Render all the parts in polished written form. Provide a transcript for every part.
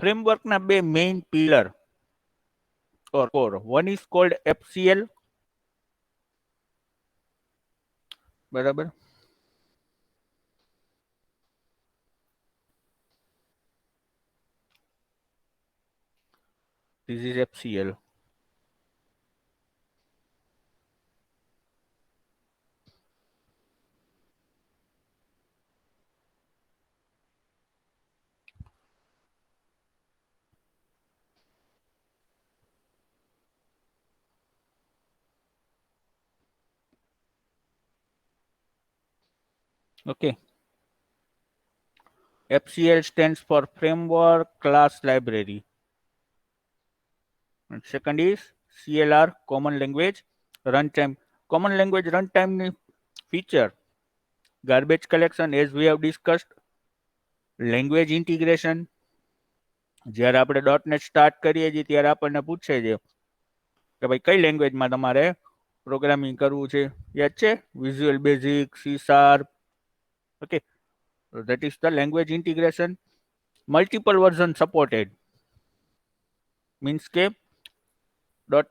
Framework ના બે main pillar or core. One is called FCL. બરાબર. This is FCL. Okay. FCL stands for Framework Class Library. And second is CLR, Common Language Runtime. Common Language Runtime feature, garbage collection as we have discussed, language integration. જ્યારે આપણે .NET start કરીએ છીએ ત્યારે આપણને પૂછે છે કે ભાઈ કઈ લેંગ્વેજમાં તમારે પ્રોગ્રામિંગ કરવું છે, યાદ છે? Visual basic, C#. Okay, that is the language integration. Multiple version supported means કે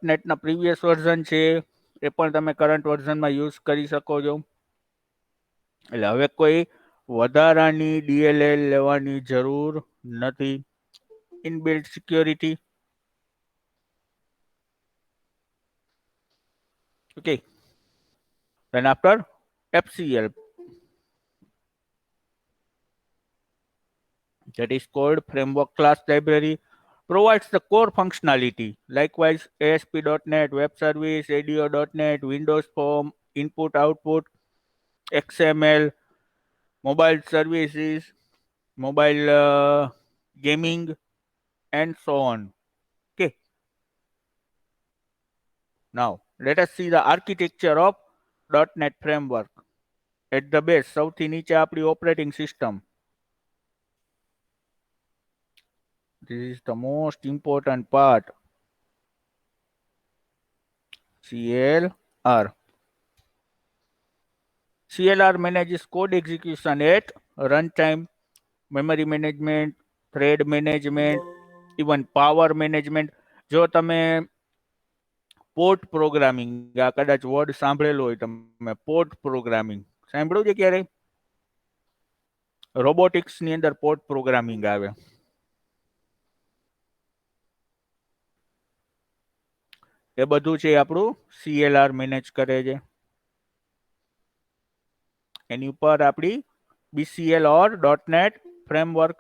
.NET ના પ્રીવિયસ વર્ઝન છે એ પણ તમે કરંટ વર્ઝનમાં યુઝ કરી શકો છો. એટલે હવે કોઈ વધારાની DLL લેવાની જરૂર નથી. Inbuilt security. Okay. Then after FCL, that is called Framework Class Library, provides the core functionality. Likewise, ASP.NET, Web Service, ADO.NET, Windows Form, Input Output, XML, mobile services, mobile gaming, and so on. Okay. Now, let us see the architecture of .NET framework. At the base, સૌથી નીચે આપણી operating system. This is the most important part. CLR. CLR manages code execution at runtime, memory management, thread management, even power management. જો તમે port programming, આ કદાચ word સાંભળેલો હોય તમે, port programming સાંભળ્યું છે ક્યારે? રોબોટિક્સ ની અંદર પોર્ટ પ્રોગ્રામિંગ આવે. એ બધું છે આપણું CLR મેનેજ કરે છે. એની ઉપર આપણી BCL or .NET framework.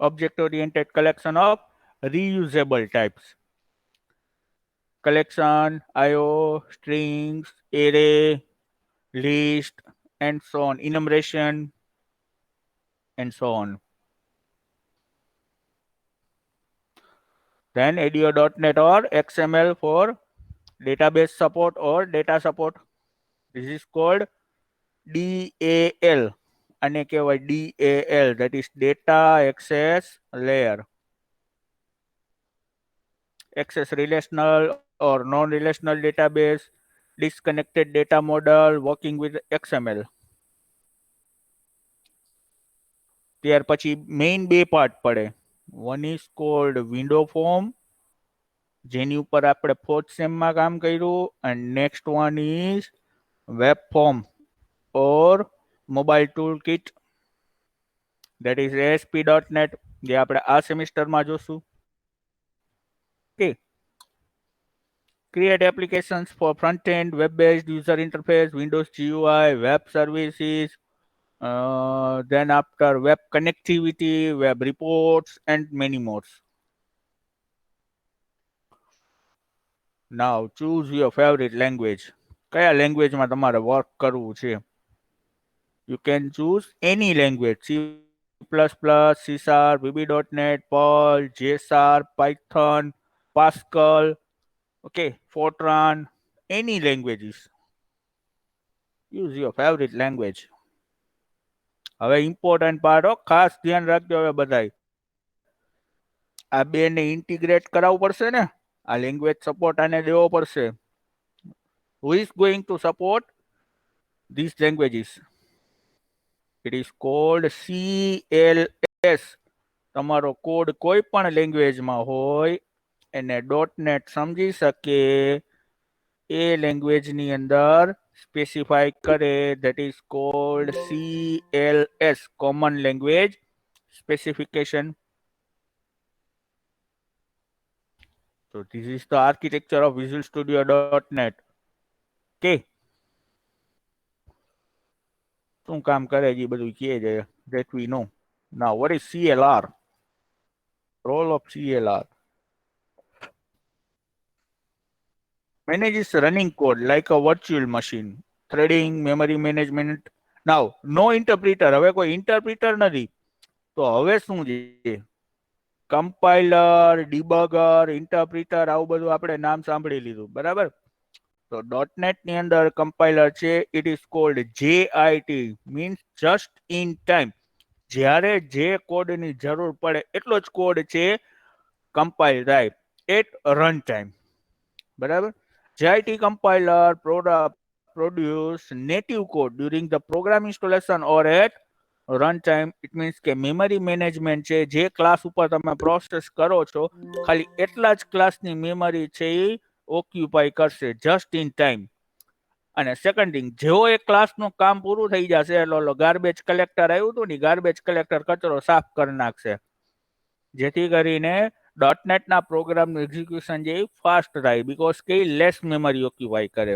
Object-oriented collection of reusable types. Collection, IO, strings, array, list, and so on. Enumeration, and so on. Then ADO.NET or XML for database support or data support. This is called DAL. અને કહેવાય DAL, that is data access layer. Access relational or non-relational database, disconnected data model, working with XML. ત્યાર પછી main બે part પડે. One is called window form, જેની ઉપર આપણે 4th સેમમાં કામ કર્યું, and next one is web form or mobile toolkit, that is ASP.NET, જે આપણે આ સેમિસ્ટરમાં જોશું. Okay. Create applications for front-end, web-based user interface, Windows GUI, web services, then after web connectivity, web reports, and many more. Now choose your favorite language. કયા લેંગ્વેજમાં તમારે work કરવું છે? You can choose any language. C++, C#, VB.NET, Perl, J#, Python, Pascal, okay, Fortran, any languages. Use your favorite language. હવે important part હો, ખાસ ધ્યાન રાખજો હવે બધાય. આ બેને ઇન્ટિગ્રેટ કરાવવું પડશે ને, આ લેંગ્વેજ સપોર્ટ આને દેવો પડશે. Who is going to support these languages? It is called CLS. તમારો કોડ કોઈ પણ લેંગ્વેજમાં હોય એને .NET સમજી શકે એ લેંગ્વેજની અંદર સ્પેસિફાય કરે, that is called CLS, common language specification. So this is the architecture of Visual Studio.NET. કે શું કામ કરે છે બધું કહે છે, that we know. Now what is CLR? Role of CLR. Manages running code like a virtual machine. Threading, memory management. Now no interpreter. હવે કોઈ interpreter નથી. તો હવે શું છે? કમ્પાઇલર, ડિબગર, ઇન્ટરપ્રિટર, આવું બધું આપણે નામ સાંભળી લીધું, બરાબર? તો .NET ની અંદર કમ્પાઇલર છે, it is called JIT, means just in time. જ્યારે જે કોડની જરૂર પડે એટલો જ કોડ છે કમ્પાઇલ થાય એટ રન ટાઈમ, બરાબર? JIT compiler produce native code during the program installation or at runtime. It means કે મેમરી મેનેજમેન્ટ છે, જે ક્લાસ ઉપર તમે પ્રોસેસ કરો છો ખાલી એટલા જ ક્લાસની મેમરી છે એ ઓક્યુપાય કરશે જસ્ટ ઇન ટાઈમ. અને સેકન્ડ થિંગ, જેવો એ ક્લાસનું કામ પૂરું થઈ જશે એટલે ગાર્બેજ કલેક્ટર આવ્યું હતું ને, ગાર્બેજ કલેક્ટર કચરો સાફ કરી નાખશે, જેથી કરીને .NET ના પ્રોગ્રામનું એક્ઝિક્યુશન જે ફાસ્ટ થાય, બીકોઝ કે લેસ મેમરી ઓક્યુપાય કરે.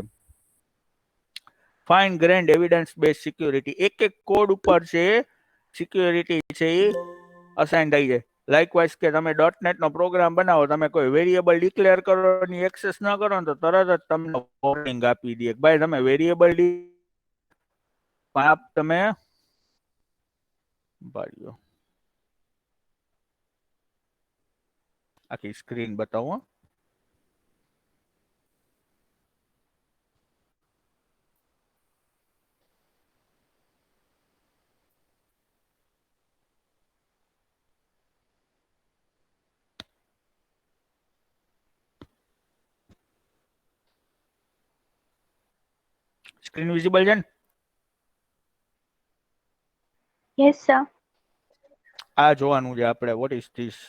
Fine grained evidence base security, એક એક કોડ ઉપર છે સિક્યુરિટી છે એ અસાઇન થઈ જાય. લાઇકવાઇઝ કે તમે .NET નો પ્રોગ્રામ બનાવો, તમે કોઈ વેરિયેબલ ડિક્લેર કરો ની એક્સેસ ન કરો ને તો તરત જ તમને વોર્નિંગ આપી દે, ભાઈ તમે વેરિયેબલ તમે આખી સ્ક્રીન બતાવો. સ્ક્રીન વિઝિબલ છે ને? Yes, sir. આ જોવાનું છે આપણે, what is this?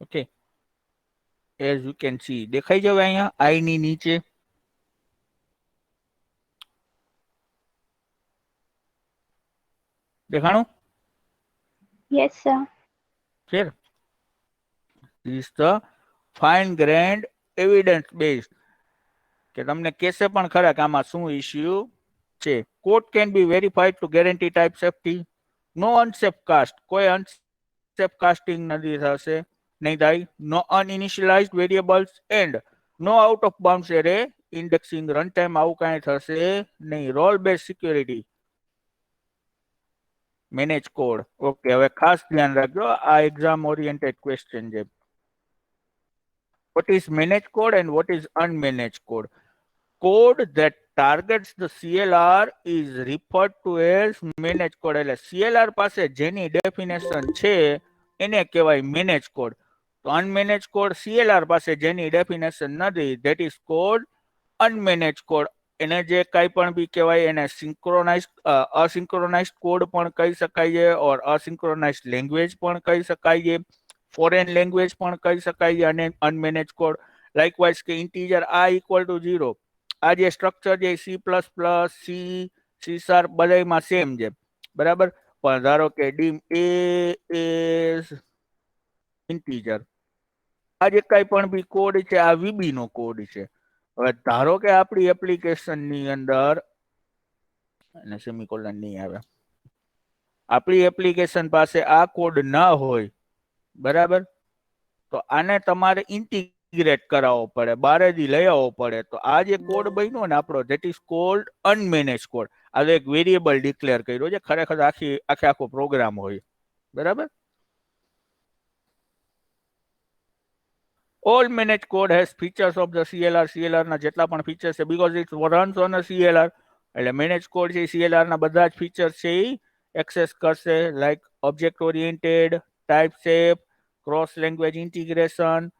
Okay, as you can see, દેખાઈ જાવ અહીંયા આઈ ની નીચે? દેખાણું? Yes, sir. Clear? This is the fine grained evidence based, કે તમને કહેશે પણ ખરા કે આમાં શું ઇશ્યુ છે. Code can be verified to guarantee type safety. No unsafe cast, કોઈ અનસેફ કાસ્ટિંગ નથી થશે, નહીં થાય. No uninitialized variables and no out of bounds array indexing. Run time આવું કાંઈ થશે નહીં. Role base security, manage code. Okay, હવે ખાસ ધ્યાન રાખજો, આ એક્ઝામ ઓરિએન્ટેડ ક્વેશ્ચન છે. What is managed code and what is unmanaged code? Code that targets the CLR is referred to as managed code. એટલે CLR પાસે જેની ડેફિનેશન છે એને કહેવાય મેનેજ કોડ. તો અનમેનેજ કોડ CLR પાસે જેની ડેફિનેશન નથી, that is called unmanaged code. એને જે કાંઈ પણ બી કહેવાય એને સિંક્રોનાઇઝ અસિંક્રોનાઇઝ કોડ પણ કહી શકાય છે, ઓર અસિંક્રોનાઇઝ લેંગ્વેજ પણ કહી શકાય છે, ફોરેન લેંગ્વેજ પણ કહી શકાય છે, અને અનમેનેજ કોડ. લાઇકવાઇઝ કે ઇન્ટીજર આ ઇક્વલ ટુ 0, આ જે સ્ટ્રક્ચર છે C++, C#, બધામાં સેમ છે, બરાબર? પણ ધારો કે ડીમ એ ઇઝ ઇન્ટીજર, આ જે કાંઈ પણ બી કોડ છે આ VB નો કોડ છે. હવે ધારો કે આપણી એપ્લિકેશનની અંદર અને સેમિકોલન નહીં આવે. આપણી એપ્લિકેશન પાસે આ કોડ ના હોય, બરાબર, તો આને તમારે ઇન્ટિગ્રેટ કરાવવો પડે, બારેથી લઈ આવવો પડે. તો આ જે કોડ બન્યો ને આપણો, ધેટ ઇઝ કોલ્ડ અનમેનેજ કોડ. આ એક વેરિયેબલ ડિક્લેર કર્યો છે, ખરેખર આખો પ્રોગ્રામ હોય, બરાબર. All managed code has features of the CLR. CLR ના જેટલા પણ ફીચર્સ છે, because it runs on a CLR, એટલે મેનેજ કોડ છે CLR ના બધા જ ફીચર્સ છે એ એક્સેસ કરશે, like object oriented, type shape, cross language integration,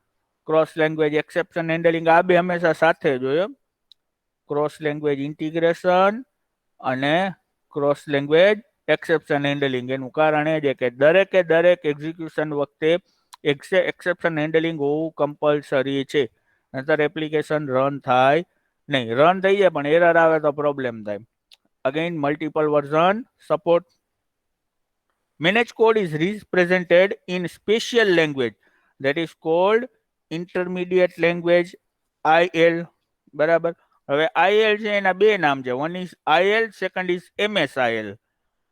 cross language exception handling. આ બે હંમેશા સાથે જોઈએ. ક્રોસ લેંગ્વેજ ઇન્ટિગ્રેશન અને ક્રોસ લેંગ્વેજ એક્સેપ્શન હેન્ડલિંગ. એનું કારણ એ છે કે દરેક એક્ઝિક્યુશન વખતે એક્સેપ્શન હેન્ડલિંગ હોવું કમ્પલસરી છે, નહીતર એપ્લિકેશન રન થાય નહીં. રન થઈ જાય પણ એરર આવે તો પ્રોબ્લેમ થાય. Again, multiple version support. Managed code is represented in special language that is called intermediate language, IL. બરાબર. હવે IL છે એના બે નામ છે. One is IL, second is MSIL.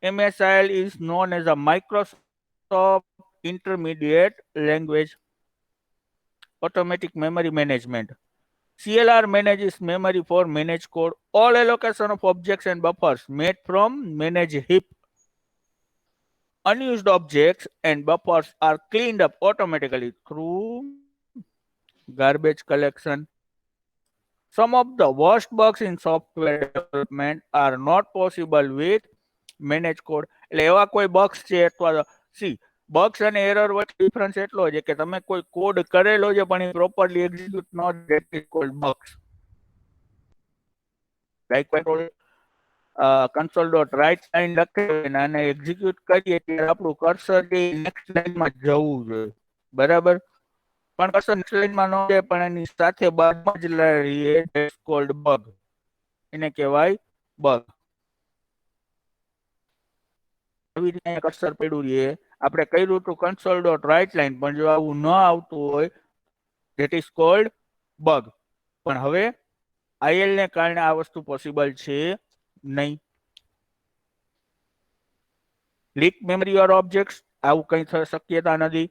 MSIL is known as a Microsoft Intermediate Language Automatic Memory Management. CLR manages memory for managed code. All allocation of objects and buffers made from managed heap. Unused objects and buffers are cleaned up automatically through garbage collection. Some of the worst bugs in software development are not possible with managed code. એટલે એવા કોઈ bugs છે અથવા C bugs અને error વચ્ચે difference એટલો છે કે તમે કોઈ કોડ કરેલો છે પણ એ પ્રોપરલી એક્ઝિક્યુટ ન થાય, that is called bugs. Like console.write line લખે અને એક્ઝિક્યુટ કરીએ ત્યારે આપણું કર્સર છે નેક્સ્ટ લાઈનમાં જવું જોઈએ, બરાબર. પણ કર્સર નેક્સ્ટ લાઈનમાં ન જાય પણ એની સાથે બાદમાં જ રહીએ, ધેટ્સ કોલ્ડ બગ. એને કહેવાય બગ. આવી રીતે કર્સર પડ્યું રહીએ, આપણે કર્યું હતું console.write લાઈન, પણ જો આવું ન આવતું હોય, ધેટ ઇઝ કોલ્ડ બગ. પણ હવે IL ને કારણે આ વસ્તુ પોસિબલ છે નહીં. લીક મેમરી ઓર ઓબ્જેક્ટ્સ, આવું કંઈ શક્યતા નથી.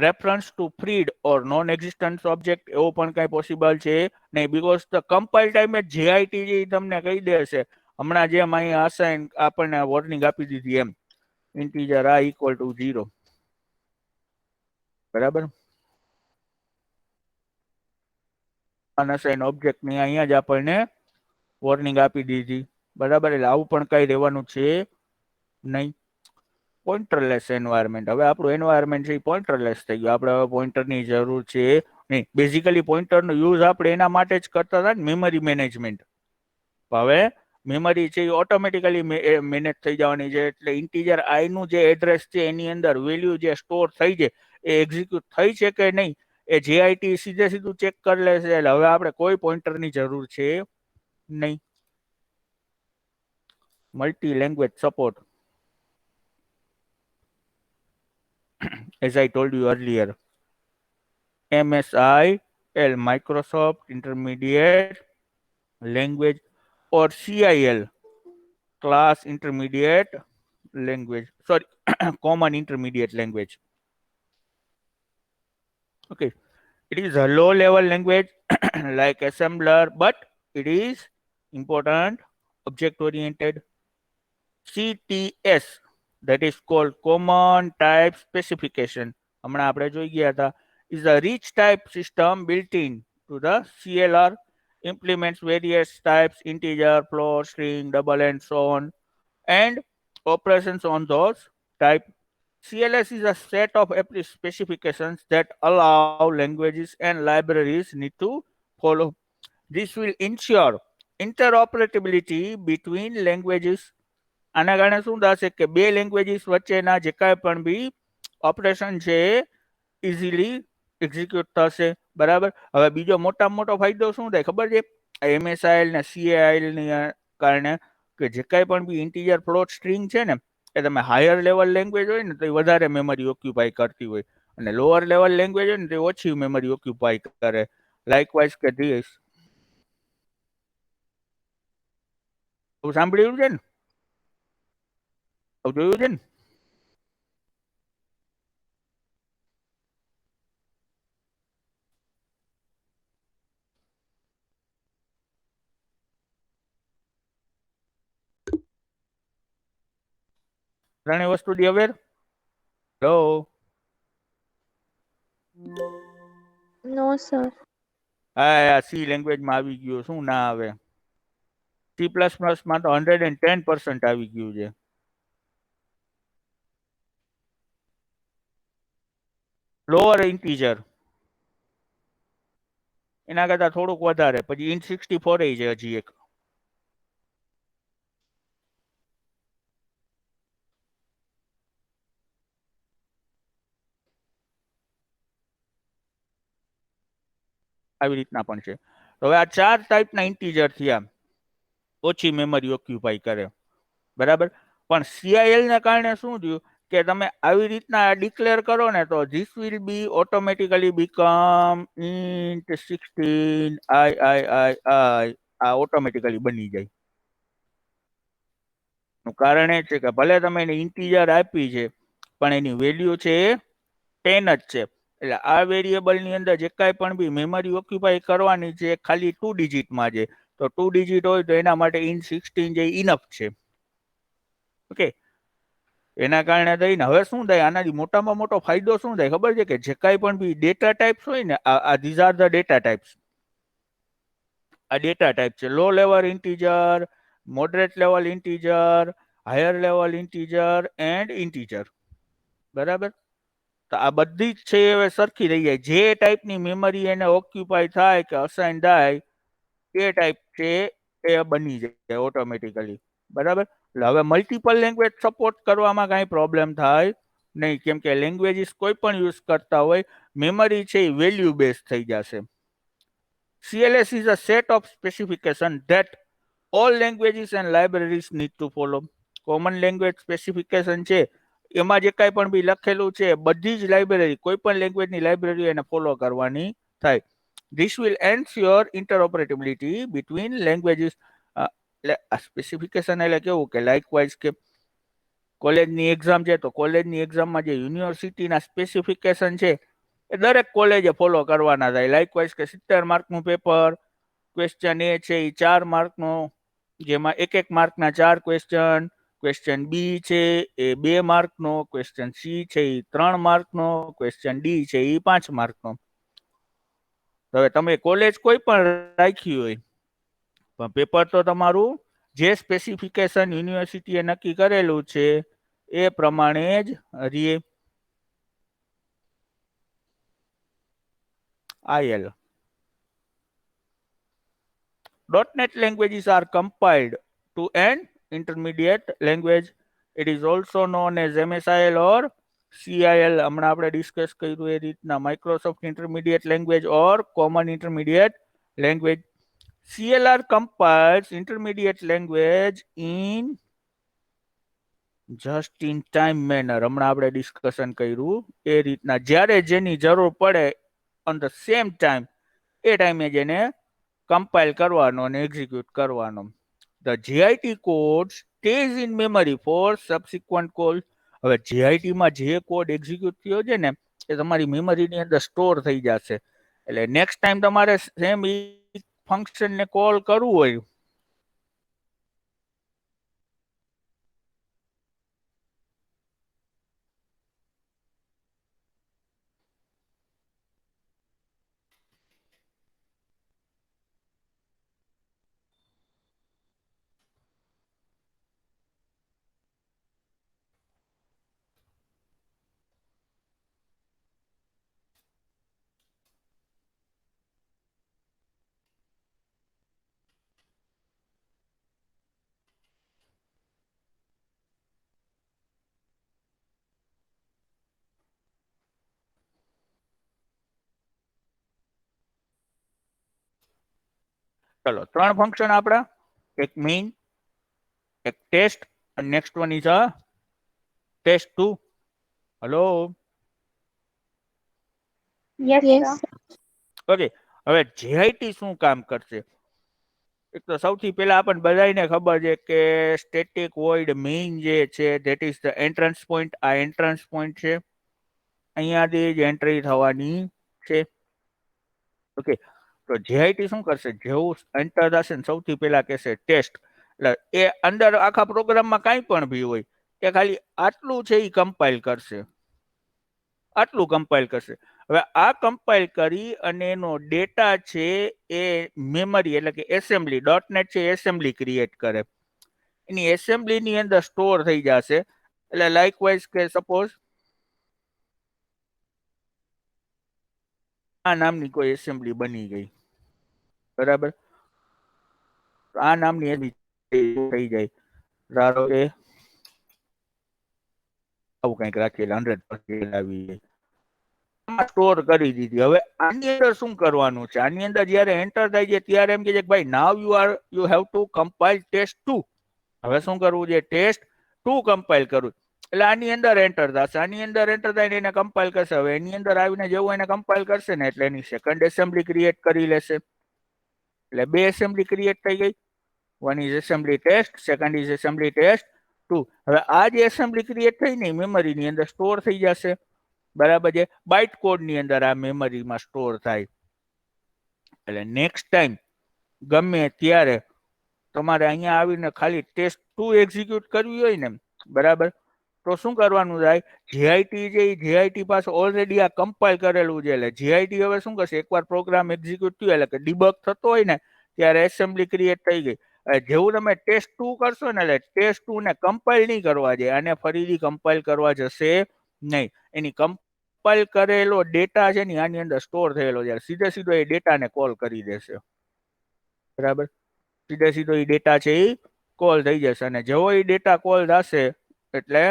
Reference to freed or non existence object, એવું પણ કંઈ પોસિબલ છે નહીં, બીકોઝ ધ કમ્પાઇલ ટાઈમે JIT જે તમને કહી દેશે. હમણાં જેમ અહીંયા અસાઇન આપણને વોર્નિંગ આપી દીધી એમ, ઇન્ટીજર આ ઇક્વલ ટુ 0, બરાબર. અનઅસાઇન ઓબ્જેક્ટની અહીંયા જ આપણને વોર્નિંગ આપી દીધી, બરાબર. એટલે આવું પણ કંઈ રહેવાનું છે નહીં. પોઇન્ટરલેસ એન્વાયરમેન્ટ. હવે આપણું એન્વાયરમેન્ટ છે એ પોઇન્ટરલેસ થઈ ગયું. આપણે હવે પોઇન્ટરની જરૂર છે નહીં. બેઝિકલી પોઇન્ટરનો યુઝ આપણે એના માટે જ કરતા હતા ને, મેમરી મેનેજમેન્ટ. હવે મેમરી છે એ ઓટોમેટિકલી મેનેજ થઈ જવાની છે. એટલે ઇન્ટીજર આઈ નું જે એડ્રેસ છે એની અંદર વેલ્યુ જે સ્ટોર થઈ છે એ એક્ઝિક્યુટ થઈ છે કે નહીં, એ JIT સીધું ચેક કરી લેશે. એટલે હવે આપણે કોઈ પોઇન્ટરની જરૂર છે નહીં. Multi language support. As I told you earlier, MSIL, Microsoft Intermediate Language, or CIL, Class Intermediate Language, sorry, Common Intermediate Language. Okay, it is a low level language like assembler, but it is important object oriented. CTS, that is called Common Type Specification, હમણાં આપણે જોઈ ગયા હતા, is a rich type system built in to the CLR, implements various types, integer, float, string, double, and so on, and operations on those type. CLS is a set of specifications that allow languages and libraries need to follow. This will ensure interoperability between languages. આના કારણે શું થશે કે બે languages વચ્ચેના જે કાંઈ પણ બી ઓપરેશન છે ઇઝીલી એક્ઝિક્યુટ થશે, બરાબર. હવે બીજો મોટામાં મોટો ફાયદો શું થાય ખબર છે? MSIL ને CIL ની કારણે કે જે કાંઈ પણ બી ઇન્ટીજર, ફ્લોટ, સ્ટ્રિંગ છે ને, એ તમે હાયર લેવલ લેંગ્વેજ હોય ને તો એ વધારે મેમરી ઓક્યુપાય કરતી હોય, અને લોઅર લેવલ લેંગ્વેજ હોય ને તો ઓછી મેમરી ઓક્યુપાય કરે. લાઇકવાઇઝ કે ધીસ સાંભળ્યું છે ને? જોયું છે ને? ત્રણેય વસ્તુથી અવેર? હેલો? No, sir. હા, સી લેંગ્વેજમાં આવી ગયું, શું ના આવે? C++ માં તો 110% આવી ગયું છે. લોઅર ઇન્ટીજર એના કરતા થોડુંક વધારે, પછી int64 છે હજી એક. આવી રીતના પણ છે. તો હવે આ 4 ટાઈપના ઇન્ટીજર થયા, ઓછી મેમરી ઓક્યુપાય કરે, બરાબર. પણ CIL ને કારણે શું થયું કે તમે આવી રીતના ડિક્લેર કરો ને તો this will be automatically become int16 I આ ઓટોમેટિકલી બની જાય. નું કારણ એ છે કે ભલે તમે એને ઇન્ટીજર આપી છે પણ એની વેલ્યુ છે એ 10 જ છે. એટલે આ વેરિયેબલ ની અંદર જે કાંઈ પણ બી મેમરી ઓક્યુપાય કરવાની છે ખાલી 2 ડિજિટમાં છે. તો 2 ડિજિટ હોય તો એના માટે int16 જે ઇનફ છે. ઓકે, એના કારણે થઈને હવે શું થાય, આનાથી મોટામાં મોટો ફાયદો શું થાય ખબર છે? કે જે કાંઈ પણ બી ડેટા ટાઈપ્સ હોય ને, આ these are the data types. આ ડેટા ટાઈપ છે. Low level integer, moderate level integer, higher level integer and integer, બરાબર. તો આ બધી જ છે હવે સરખી થઈ જાય. જે ટાઈપની મેમરી એને ઓક્યુપાય થાય કે અસાઇન થાય એ ટાઈપ છે એ બની જાય ઓટોમેટિકલી, બરાબર. એટલે હવે મલ્ટિપલ લેંગ્વેજ સપોર્ટ કરવામાં કાંઈ પ્રોબ્લેમ થાય નહીં, કેમ કે લેંગ્વેજીસ કોઈ પણ યુઝ કરતા હોય મેમરી છે એ વેલ્યુ બેઝ થઈ જશે. CLS is a set of specification that all languages and libraries need to follow. Common language specification છે એમાં જે કાંઈ પણ બી લખેલું છે બધી જ લાઇબ્રેરી, કોઈ પણ લેંગ્વેજની લાઇબ્રેરી એને ફોલો કરવાની થાય. This will ensure interoperability between languages. એટલે આ સ્પેસિફિકેશન એટલે કેવું કે લાઇકવાઇઝ કે કોલેજની એક્ઝામ છે તો કોલેજની એક્ઝામમાં જે યુનિવર્સિટીના સ્પેસિફિકેશન છે એ દરેક કોલેજે ફોલો કરવાના થાય. લાઇકવાઇઝ કે 70 માર્કનું પેપર, ક્વેશ્ચન એ છે એ 4 માર્કનો, જેમાં એક એક માર્કના 4 ક્વેશ્ચન. ક્વેશ્ચન બી છે એ 2 માર્કનો, ક્વેશ્ચન સી છે એ 3 માર્કનો, ક્વેશ્ચન ડી છે એ 5 માર્કનો. હવે તમે કોલેજ કોઈ પણ રાખી હોય પણ પેપર તો તમારું જે સ્પેસિફિકેશન યુનિવર્સિટીએ નક્કી કરેલું છે એ પ્રમાણે જ રીએ. IL. .NET languages are compiled to an intermediate language. It is also known as MSIL or CIL. હમણાં આપણે ડિસ્કસ કર્યું એ રીતના Microsoft intermediate language or common intermediate language. CLR compiles intermediate language in just in time manner. હમણાં આપણે discussion કર્યું એ રીતના જ્યારે જેની જરૂર પડે on the same time એ ટાઈમે જ એને કમ્પાઇલ કરવાનો અને એક્ઝિક્યુટ કરવાનો. The JIT code stays in memory for subsequent calls. હવે JIT માં જે કોડ એક્ઝિક્યુટ થયો છે ને એ તમારી મેમરીની અંદર સ્ટોર થઈ જશે. એટલે નેક્સ્ટ ટાઈમ તમારે સેમ ફંક્શનને કોલ કરવું હોય ચલો 3 ફંક્શન આપણા, એક મેઇન, એક ટેસ્ટ અને next one is a test 2. Hello? Yes, Yes, sir. sir. Okay, હવે JIT શું કામ કરશે? એક તો સૌથી પહેલા આપણને બધાને ખબર છે કે સ્ટેટિક વોઇડ મેઇન જે છે that is the entrance point. આ એન્ટ્રન્સ પોઈન્ટ છે, અહીંયાથી જ એન્ટ્રી થવાની છે. ઓકે, તો જેઆઈટી શું કરશે, જેવું એન્ટર થશે ને સૌથી પહેલા કહેશે ટેસ્ટ. એટલે એ અંદર આખા પ્રોગ્રામમાં કાંઈ પણ ભી હોય એ ખાલી આટલું છે એ કમ્પાઇલ કરશે, આટલું કમ્પાઇલ કરશે. હવે આ કમ્પાઇલ કરી અને એનો ડેટા છે એ મેમરી એટલે કે એસેમ્બલી .NET છે એસેમ્બલી ક્રિએટ કરે, એની એસેમ્બલીની અંદર સ્ટોર થઈ જશે. એટલે લાઇકવાઇઝ કે સપોઝ આ નામની કોઈ એસેમ્બલી બની ગઈ, બરાબર, આ નામની એની થઈ જાય, ધારો કે આવું કંઈક રાખીએ 100% આવી જાય, સ્ટોર કરી દીધી. હવે આની અંદર શું કરવાનું છે, આની અંદર જયારે એન્ટર થાય છે ત્યારે એમ કે છે કે ભાઈ now you have to compile test 2. હવે શું કરવું છે, ટેસ્ટ 2 કમ્પાઇલ કરવું. એટલે આની અંદર એન્ટર થશે, આની અંદર એન્ટર થાય એને કમ્પાઇલ કરશે. હવે એની અંદર આવીને જેવું એને કમ્પાઇલ કરશે ને એટલે એની સેકન્ડ એસેમ્બલી ક્રિએટ કરી લેશે. એટલે બે એસેમ્બલી ક્રિએટ થઈ ગઈ. One is assembly test, second is assembly test 2. હવે આ જે એસેમ્બલી ક્રિએટ થઈ ને મેમરીની અંદર સ્ટોર થઈ જશે, બરાબર છે. બાઇટ કોડની અંદર આ મેમરીમાં સ્ટોર થાય. એટલે નેક્સ્ટ ટાઈમ ગમે ત્યારે તમારે અહીંયા આવીને ખાલી ટેસ્ટ 2 એક્ઝિક્યુટ કરવી હોય ને, બરાબર, તો શું કરવાનું થાય, જેઆઈટી છે એ જેઆઈટી પાસે ઓલરેડી આ કમ્પાઇલ કરેલું છે. એટલે જેઆઈટી હવે શું કરશે, એકવાર પ્રોગ્રામ એક્ઝિક્યુટ થયો એટલે કે ડિબગ થતો હોય ને ત્યારે એસેમ્બલી ક્રિએટ થઈ ગઈ. જેવું તમે ટેસ્ટ 2 કરશો ને એટલે ટેસ્ટ 2 ને કમ્પાઇલ નહીં કરવા જાય, આને ફરીથી કમ્પાઇલ કરવા જશે નહીં. એની કમ્પાઇલ કરેલો ડેટા છે ને આની અંદર સ્ટોર થયેલો છે, સીધે સીધો એ ડેટાને કોલ કરી દેશે, બરાબર. સીધે સીધો એ ડેટા છે એ કોલ થઈ જશે, અને જેવો એ ડેટા કોલ થશે એટલે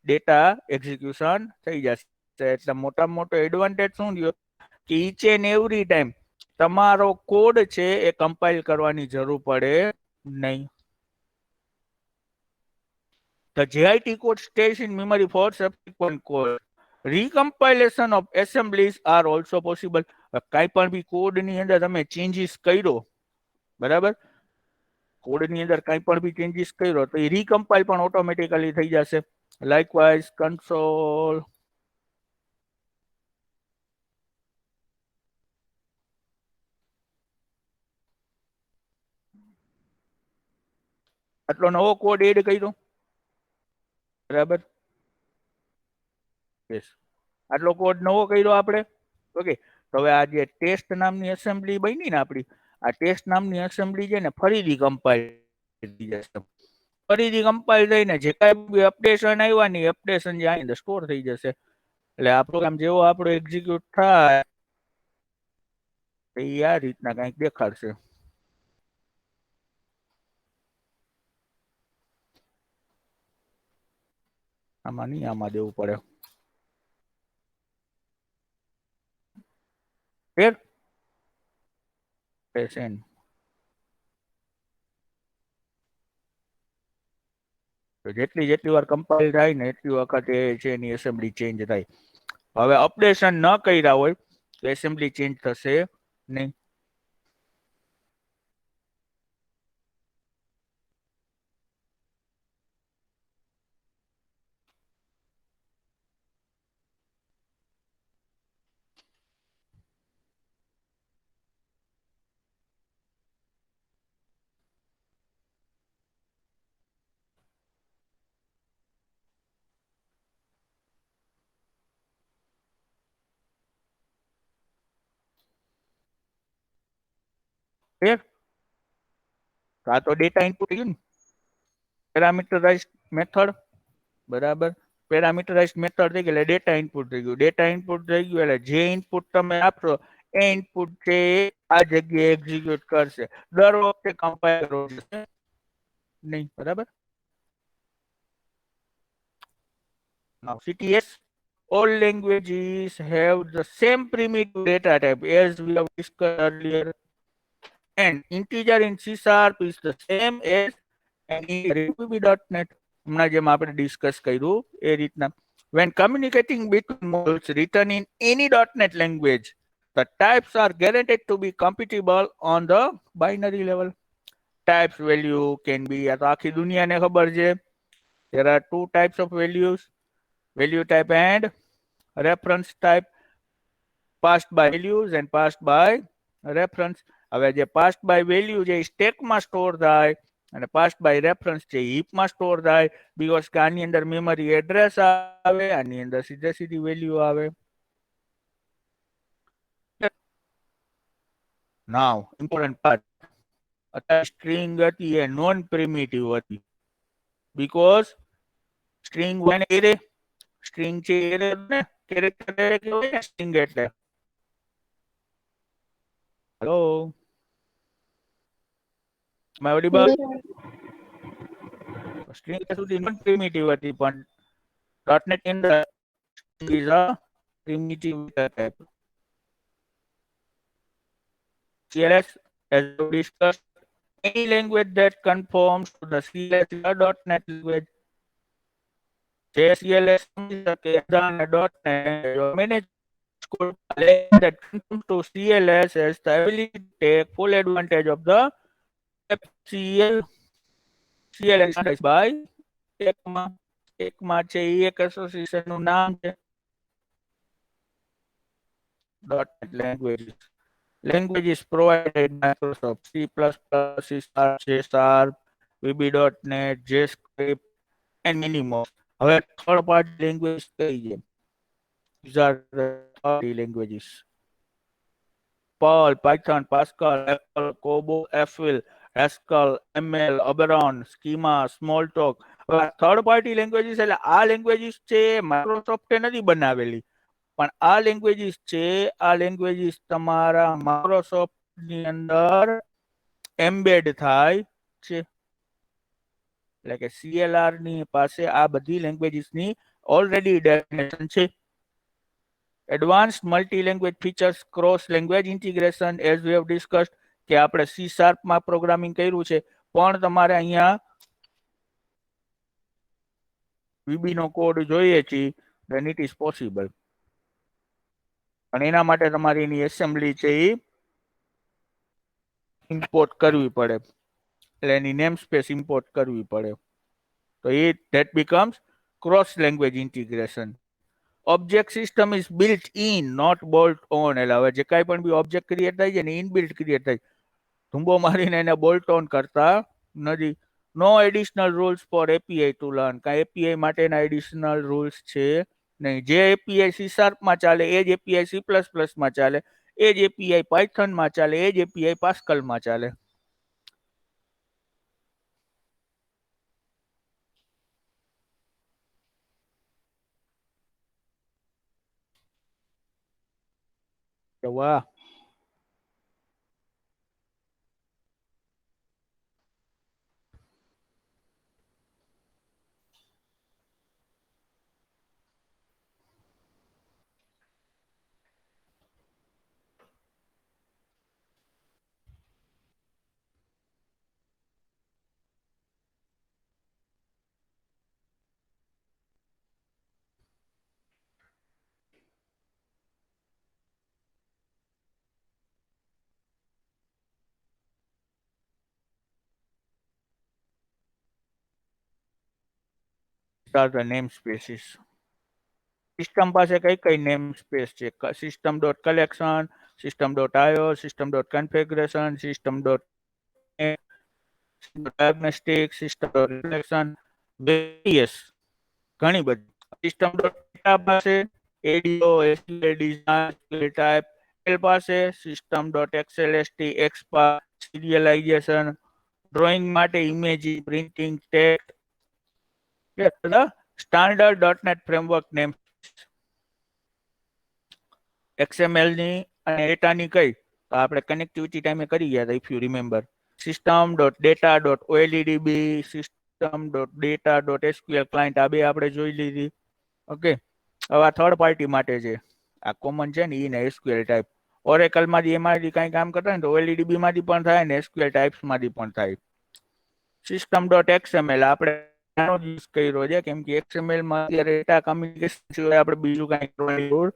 ડેટા એક્ઝિક્યુશન થઈ જશે. એટલે મોટામાં મોટો એડવાન્ટેજ શું થયો કે ઈચ એન્ડ એવરી ટાઈમ તમારો કોડ છે એ કમ્પાઇલ કરવાની જરૂર પડે નહીં. The JIT code stays in memory for subsequent code. Recompilation of assemblies are also possible. કાંઈ પણ બી કોડની અંદર તમે ચેન્જીસ કર્યો, બરાબર, કોડની અંદર કાંઈ પણ બી ચેન્જીસ કર્યો તો એ રીકમ્પાઇલ પણ ઓટોમેટિકલી થઈ જશે. લાઇકવાઇઝ કન્સોલ આટલો નવો કોડ એડ કર્યો, બરાબર, યસ, આટલો કોડ નવો કર્યો આપણે. ઓકે, તો હવે આ જે ટેસ્ટ નામની એસેમ્બલી બની ને આપણી, આ ટેસ્ટ નામની એસેમ્બલી છે ને ફરીથી કમ્પાઇલ થઈ જશે. ફરીથી કમ્પાઇલ થઈને જે કાંઈ બી અપડેશન આવ્યા ને અપડેશન જે આની અંદર સ્ટોર થઈ જશે. એટલે આ પ્રોગ્રામ જેવો આપણો એક્ઝિક્યુટ થાય એ આ રીતના કંઈક દેખાડશે. આમાં નહીં, આમાં દેવું પડે. ફેર પેશન્ટ જેટલી જેટલી વાર કમ્પાઇલ થાય ને એટલી વખત એ છે એની એસેમ્બલી ચેન્જ થાય. હવે અપડેશન ન કર્યા હોય તો એસેમ્બલી ચેન્જ થશે નહીં. ફેર આ તો ડેટા ઇનપુટ થયું ને, પેરામીટરાઇઝ મેથડ, બરાબર, પેરામીટરાઇઝ મેથડ થઈ ગઈ એટલે ડેટા ઇનપુટ થઈ ગયું. ડેટા ઇનપુટ થઈ ગયું એટલે જે ઇનપુટ તમે આપશો એ ઇનપુટ છે આ જગ્યાએ એક્ઝિક્યુટ કરશે. દર વખતે કમ્પાઇલ કરવો પડશે નહીં, બરાબર. Now CTS, all languages have the same primitive data type as we have discussed earlier, and integer in C# is the same as an integer in VB.NET. હમણાં જેમ આપણે ડિસ્કસ કર્યું એ રીતના. When communicating between modules written in any .NET language, the types are guaranteed to be compatible on the binary level. types value can be, આ તો આખી દુનિયાને ખબર છે. There are two types of values, value type and reference type. Passed by values and passed by reference. હવે જે passed by value છે એ સ્ટેકમાં સ્ટોર થાય અને passed by reference છે હીપમાં સ્ટોર થાય, બીકોઝ કે આની અંદર મેમરી એડ્રેસ આવે, આની અંદર સીધે સીધી વેલ્યુ આવે. નાવ ઇમ્પોર્ટન્ટ પાર્ટ, અત્યારે સ્ટ્રિંગ હતી એ નોન પ્રિમિટિવ હતી, because string one array, string છે એરે ને કેરેક્ટર એરે કહેવાય ને સ્ટ્રિંગ એટલે. Hello, am I audible? String સુધી નોન પ્રિમિટિવ હતી, પણ .NET ની અંદર is a primitive type. CLS, as we discussed, any language that conforms to the CLS is a .NET language. જે CLS સમજી શકે અને .NET manage code that conforms to CLS has the ability to take full advantage of the CLS by એકમાં છે એ એક association નું નામ છે .NET languages. Languages provided Microsoft C++, C Sharp, C Sharp, VB.NET, JavaScript, and many more. હવે third party languages કઈ છે? These are the third party languages. Perl, Python, Pascal, Apple, Kobo, FL, Haskell, ML, Oberon, Schema, Smalltalk. હવે third party languages એટલે આ languages છે માઇક્રોસોફ્ટે નથી બનાવેલી, પણ આ લેંગ્વેજીસ છે, આ લેંગ્વેજીસ તમારા માઇક્રોસોફ્ટ ની અંદર એમ્બેડ થાય છે. એટલે કે CLR ની પાસે આ બધી લેંગ્વેજીસ ની ઓલરેડી ડેફિનેશન છે. Advanced multi language features, cross language integration, as we have discussed કે આપણે C# માં પ્રોગ્રામિંગ કર્યું છે, પણ તમારે અહીંયા VB નો કોડ જોઈએ છે, then it is possible. અને એના માટે તમારે એની એસેમ્બલી છે એ ઇમ્પોર્ટ કરવી પડે, એટલે એની નેમ સ્પેસ ઇમ્પોર્ટ કરવી પડે. તો એ that becomes cross language integration. Object system is built in, not bolt on. એટલે હવે જે કાંઈ પણ બી ઓબ્જેક્ટ ક્રિએટ થાય છે ને ઇનબિલ્ટ ક્રિએટ થાય, ધુંબો મારીને એને બોલ્ટ ઓન કરતા નથી. No additional rules for API to learn, કાંઈ એપીઆઈ માટેના એડિશનલ રૂલ્સ છે નહીં. જે એપીઆઈ C# માં ચાલે એ જ એપીઆઈ C++ માં ચાલે, એ જ એપીઆઈ પાયથન માં ચાલે, એ જ એપીઆઈ પાસ્કલ માં ચાલે. વાહ, are the namespaces. સિસ્ટમ પાસે કઈ કઈ નેમ સ્પેસ છે? System dot collection, system dot IO, system dot configuration, system dot diagnostic, system dot reflection, various ઘણી બધી. સિસ્ટમ ડોટ ડેટા પાસે ADO, SQL design, SQL type. L પાસે system dot XSLT, XPath, serialization, drawing માટે image, printing, text. Standard .NET framework name. XML ની અને ડેટાની કઈ તો આપણે કનેક્ટિવિટી ટાઈમે કરી ગયા હતા, if you remember. System dot data dot OLEDB, system dot data dot SQL client, આ બે આપણે જોઈ લીધી. ઓકે, હવે આ થર્ડ પાર્ટી માટે છે, આ કોમન છે ને એને એસક્યુએલ ટાઈપ. ઓરેકલ માંથી એમાંથી કઈ કામ કરતા હોય તો ઓએલઈડીબી માંથી પણ થાય ને એસક્યુએલ ટાઈપ્સ માંથી પણ થાય. સિસ્ટમ ડોટ XML આપણે યુઝ કર્યો છે, કેમ કે XML માં અત્યારે ડેટા કમ્યુનિકેશન સિવાય આપણે બીજું કઈ કરવાની જરૂર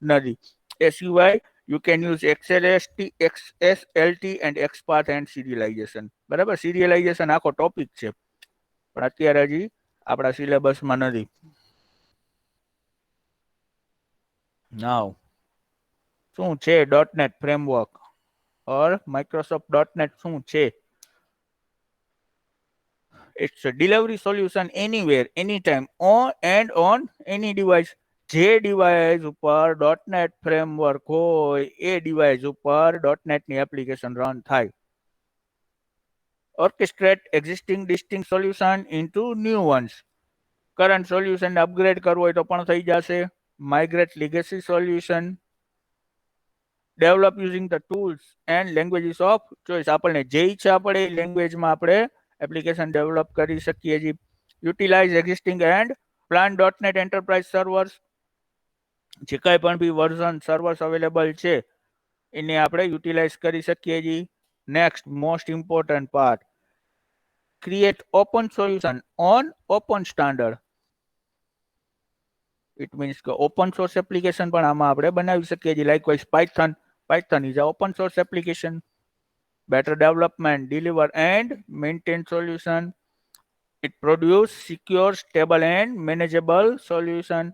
નથી. એ સિવાય You can use XLST, XSLT and XPath and serialization. બરાબર, serialization આખો ટોપિક છે, પણ અત્યારે હજી આપણા સિલેબસમાં નથી. Now, શું છે .NET framework or Microsoft .NET શું છે? It's a delivery solution anywhere, anytime, on and on any device. જે ડિવાઇસ ઉપર .NET ફ્રેમવર્ક હોય એ ડિવાઇસ ઉપર .NET ની એપ્લિકેશન રન થાય. Orchestrate existing distinct solution into new ones. Current solution upgrade કરવું હોય તો પણ થઈ જશે. Migrate legacy solution. Develop using the tools and languages of choice. આપણને જે ઈચ્છા પડે એ લેંગ્વેજમાં આપણે એપ્લિકેશન ડેવલપ કરી શકીએ છીએ. Utilise existing and plan .NET enterprise servers. જે કાંઈ પણ બી વર્ઝન સર્વર્સ અવેલેબલ છે એને આપણે યુટિલાઇઝ કરી શકીએ છીએ. Next most important part, create open solution on open standard. It means કે ઓપન સોર્સ એપ્લિકેશન પણ આમાં આપણે બનાવી શકીએ છીએ. Likewise Python is a open source application. Better development, deliver and maintain solution. It produce secure, stable and manageable solution.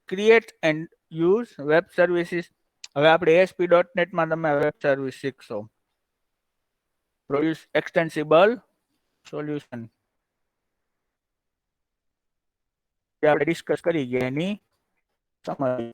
Create and use web services. હવે આપણે ASP.NET માં તમે વેબ સર્વિસ શીખશો. Produce extensible solution. જે આપણે discuss કરી ગયા એની સમજ.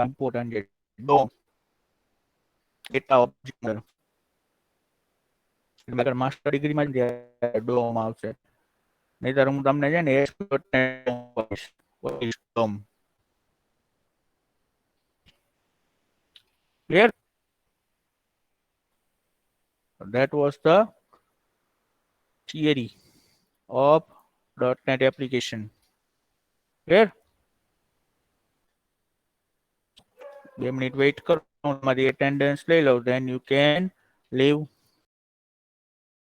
ઇમ્પોર્ટન્ટ છે DOM, ડેટા ઓબ્જેક્ટ. માસ્ટર ડિગ્રીમાં જ DOM આવશે, નહીતર હું તમને છે ને DOM. Clear? That was the theory of .NET application. Clear? 2 minute wait કરો, મારી અટેન્ડન્સ લઈ લઉં, then you can leave.